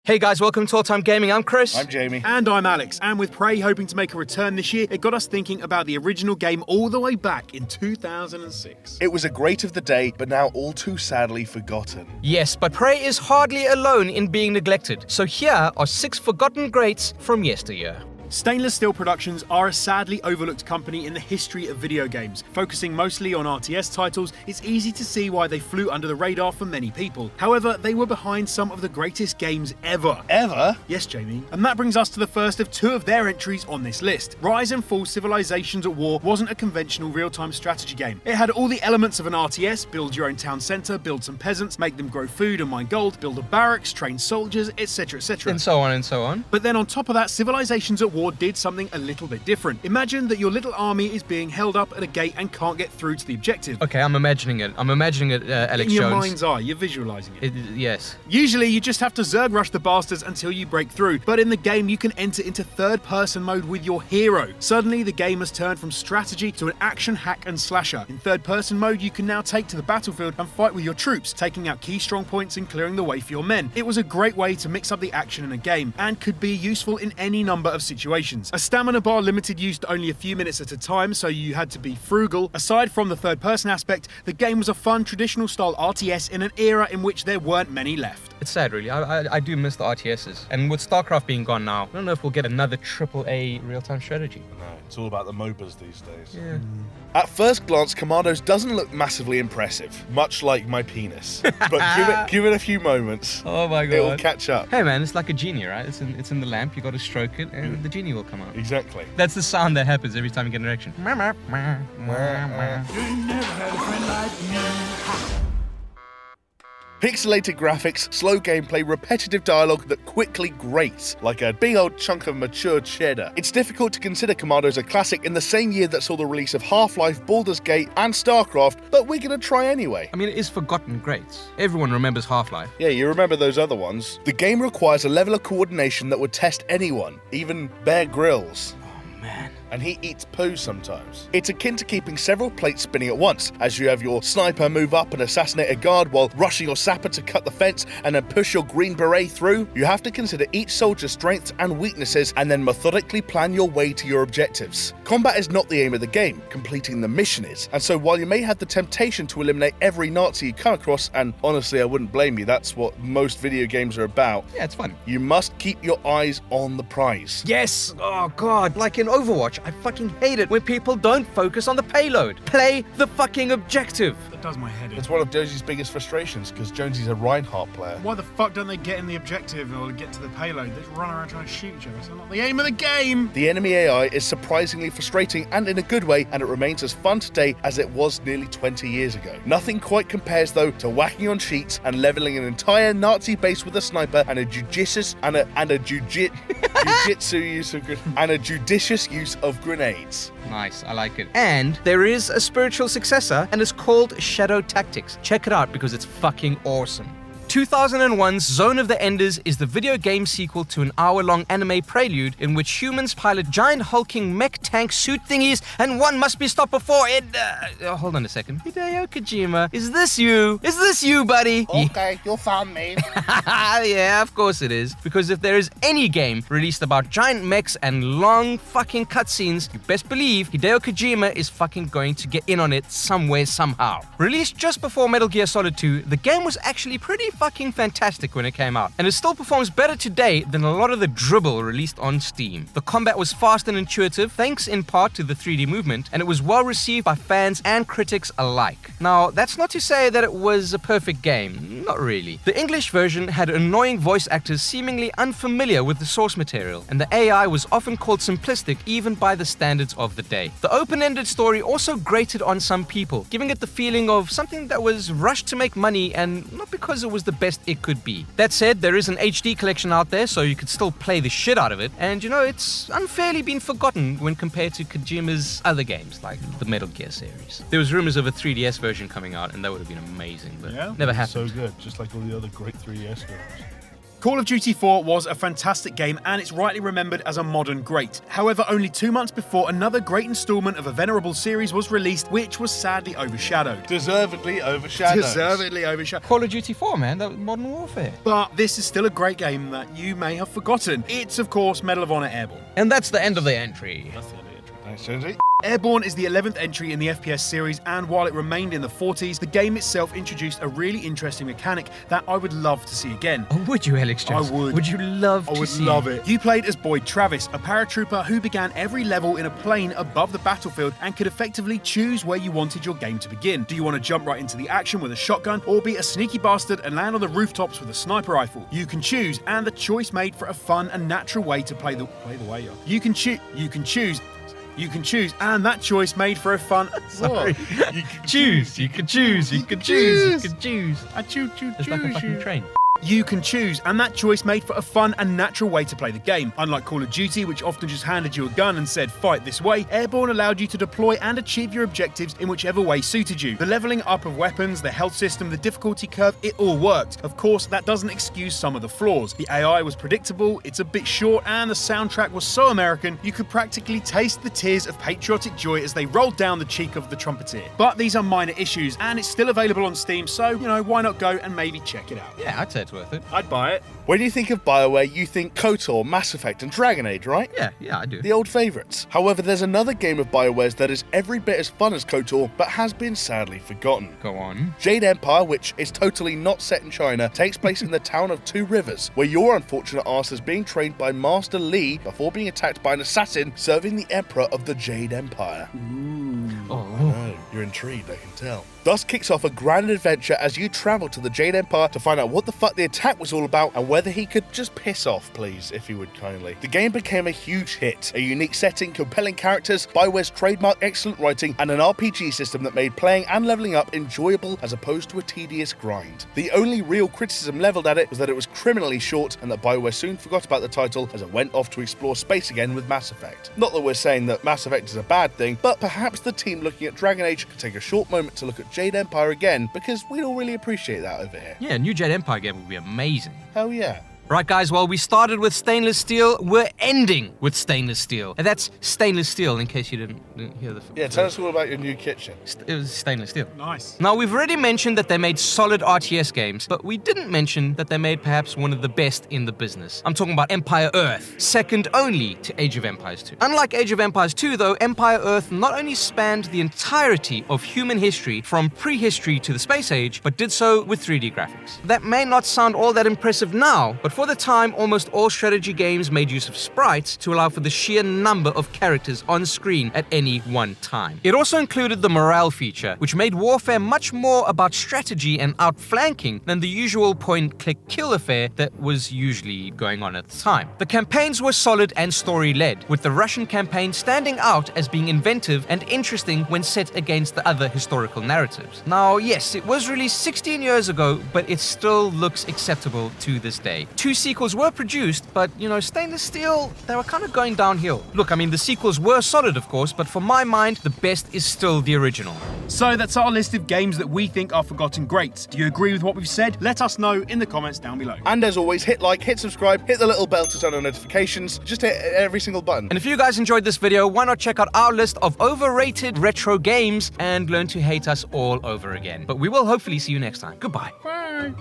Hey guys, welcome to All Time Gaming. I'm Chris. I'm Jamie. And I'm Alex. And with Prey hoping to make a return this year, it got us thinking about the original game all the way back in 2006. It was a great of the day, but now all too sadly forgotten. Yes, but Prey is hardly alone in being neglected. So here are 6 forgotten greats from yesteryear. Stainless Steel Productions are a sadly overlooked company in the history of video games. Focusing mostly on RTS titles, it's easy to see why they flew under the radar for many people. However, they were behind some of the greatest games ever. Ever? Yes, Jamie. And that brings us to the first of 2 of their entries on this list. Rise and Fall Civilizations at War wasn't a conventional real-time strategy game. It had all the elements of an RTS, build your own town centre, build some peasants, make them grow food and mine gold, build a barracks, train soldiers, etc, etc. And so on and so on. But then on top of that, Civilizations at War did something a little bit different. Imagine that your little army is being held up at a gate and can't get through to the objective. Okay, I'm imagining it, Alex In your Jones. mind's eye, you're visualizing it. Yes. Usually you just have to Zerg rush the bastards until you break through, but in the game you can enter into third-person mode with your hero. Suddenly the game has turned from strategy to an action hack and slasher. In third-person mode you can now take to the battlefield and fight with your troops, taking out key strong points and clearing the way for your men. It was a great way to mix up the action in a game, and could be useful in any number of situations. A stamina bar limited use to only a few minutes at a time, so you had to be frugal. Aside from the third-person aspect, the game was a fun, traditional-style RTS in an era in which there weren't many left. It's sad, really. I do miss the RTSs. And with StarCraft being gone now, I don't know if we'll get another AAA real-time strategy. No, it's all about the MOBAs these days. Yeah. At first glance, Commandos doesn't look massively impressive, much like my penis. But give it a few moments. Oh my god. It'll catch up. Hey man, it's like a genie, right? It's in the lamp, you gotta stroke it, and the genie will come out. Exactly. That's the sound that happens every time you get an erection. You never had a friend like me. Pixelated graphics, slow gameplay, repetitive dialogue that quickly grates, like a big old chunk of matured cheddar. It's difficult to consider Commandos a classic in the same year that saw the release of Half-Life, Baldur's Gate, and StarCraft, but we're gonna try anyway. I mean, it is forgotten greats. Everyone remembers Half-Life. Yeah, you remember those other ones. The game requires a level of coordination that would test anyone, even Bear Grylls. Oh man. And he eats poo sometimes. It's akin to keeping several plates spinning at once, as you have your sniper move up and assassinate a guard while rushing your sapper to cut the fence and then push your green beret through. You have to consider each soldier's strengths and weaknesses and then methodically plan your way to your objectives. Combat is not the aim of the game, completing the mission is. And so while you may have the temptation to eliminate every Nazi you come across, and honestly I wouldn't blame you, that's what most video games are about, Yeah, it's fun. you must keep your eyes on the prize. Yes! Oh god, like in Overwatch, I fucking hate it when people don't focus on the payload. Play the fucking objective. That does my head in. It's one of Josie's biggest frustrations, because Jonesy's a Reinhardt player. Why the fuck don't they get in the objective or get to the payload? They just run around trying to shoot each other. It's not the aim of the game! The enemy AI is surprisingly frustrating and in a good way, and it remains as fun today as it was nearly 20 years ago. Nothing quite compares though to whacking on sheets and leveling an entire Nazi base with a sniper and a judicious use of grenades. Nice, I like it. And there is a spiritual successor, and it's called Shadow Tactics. Check it out because it's fucking awesome. 2001's Zone of the Enders is the video game sequel to an hour-long anime prelude in which humans pilot giant hulking mech tank suit thingies, and one must be stopped before it... hold on a second. Hideo Kojima, is this you? Is this you, buddy? Okay, you found me. Yeah, of course it is. Because if there is any game released about giant mechs and long fucking cutscenes, you best believe Hideo Kojima is fucking going to get in on it somewhere, somehow. Released just before Metal Gear Solid 2, the game was actually pretty fucking fantastic when it came out, and it still performs better today than a lot of the dribble released on Steam. The combat was fast and intuitive, thanks in part to the 3D movement, and it was well received by fans and critics alike. Now, that's not to say that it was a perfect game, not really. The English version had annoying voice actors seemingly unfamiliar with the source material, and the AI was often called simplistic even by the standards of the day. The open-ended story also grated on some people, giving it the feeling of something that was rushed to make money and not because it was the best it could be. That said, there is an HD collection out there, so you could still play the shit out of it, and you know, it's unfairly been forgotten when compared to Kojima's other games, like the Metal Gear series. There was rumors of a 3DS version coming out, and that would have been amazing, but never happened. So good, just like all the other great 3DS games. Call of Duty 4 was a fantastic game and it's rightly remembered as a modern great. However, only 2 months before, another great installment of a venerable series was released, which was sadly overshadowed. Deservedly overshadowed. Deservedly overshadowed. Call of Duty 4, man. That was Modern Warfare. But this is still a great game that you may have forgotten. It's, of course, Medal of Honor Airborne. And that's the end of the entry. Thanks, Jonesy. Airborne is the 11th entry in the FPS series, and while it remained in the 40s, the game itself introduced a really interesting mechanic that I would love to see again. Oh, would you, Alex Jones? I would. Would you love I to would see love it. You played as Boyd Travis, a paratrooper who began every level in a plane above the battlefield and could effectively choose where you wanted your game to begin. Do you want to jump right into the action with a shotgun, or be a sneaky bastard and land on the rooftops with a sniper rifle? You can choose, and the choice made for a fun and natural way to play the way. You can choose, and that choice made for a fun. Sorry. You can choose. You can choose. You can choose. You can choose. I choose. It's like a fucking train. You can choose, and that choice made for a fun and natural way to play the game. Unlike Call of Duty, which often just handed you a gun and said, fight this way, Airborne allowed you to deploy and achieve your objectives in whichever way suited you. The leveling up of weapons, the health system, the difficulty curve, it all worked. Of course, that doesn't excuse some of the flaws. The AI was predictable, it's a bit short, and the soundtrack was so American, you could practically taste the tears of patriotic joy as they rolled down the cheek of the trumpeter. But these are minor issues, and it's still available on Steam, so, why not go and maybe check it out? Yeah, I'd say it's worth it. I'd buy it. When you think of BioWare, you think KOTOR, Mass Effect, and Dragon Age, right? Yeah, I do. The old favourites. However, there's another game of BioWare's that is every bit as fun as KOTOR, but has been sadly forgotten. Go on. Jade Empire, which is totally not set in China, takes place in the town of Two Rivers, where your unfortunate arse is being trained by Master Li before being attacked by an assassin serving the Emperor of the Jade Empire. Oh, you're intrigued, I can tell. Thus kicks off a grand adventure as you travel to the Jade Empire to find out what the fuck the attack was all about and whether he could just piss off, please, if he would kindly. The game became a huge hit. A unique setting, compelling characters, BioWare's trademark excellent writing, and an RPG system that made playing and leveling up enjoyable as opposed to a tedious grind. The only real criticism leveled at it was that it was criminally short and that BioWare soon forgot about the title as it went off to explore space again with Mass Effect. Not that we're saying that Mass Effect is a bad thing, but perhaps the team looking at Dragon Age could take a short moment to look at Jade Empire again, because we'd all really appreciate that over here. Yeah, a new Jade Empire game would be amazing. Hell yeah. Right, guys, well, we started with stainless steel. We're ending with stainless steel. And that's stainless steel, in case you didn't hear the... Yeah, tell us all about your new kitchen. It was stainless steel. Nice. Now, we've already mentioned that they made solid RTS games, but we didn't mention that they made perhaps one of the best in the business. I'm talking about Empire Earth, second only to Age of Empires 2. Unlike Age of Empires 2, though, Empire Earth not only spanned the entirety of human history from prehistory to the space age, but did so with 3D graphics. That may not sound all that impressive now, but for the time, almost all strategy games made use of sprites to allow for the sheer number of characters on screen at any one time. It also included the morale feature, which made warfare much more about strategy and outflanking than the usual point-click-kill affair that was usually going on at the time. The campaigns were solid and story-led, with the Russian campaign standing out as being inventive and interesting when set against the other historical narratives. Now, yes, it was released 16 years ago, but it still looks acceptable to this day. 2 sequels were produced, but, stainless steel, they were kind of going downhill. Look, I mean, the sequels were solid, of course, but for my mind, the best is still the original. So that's our list of games that we think are forgotten greats. Do you agree with what we've said? Let us know in the comments down below. And as always, hit like, hit subscribe, hit the little bell to turn on notifications. Just hit every single button. And if you guys enjoyed this video, why not check out our list of overrated retro games and learn to hate us all over again. But we will hopefully see you next time. Goodbye. Bye.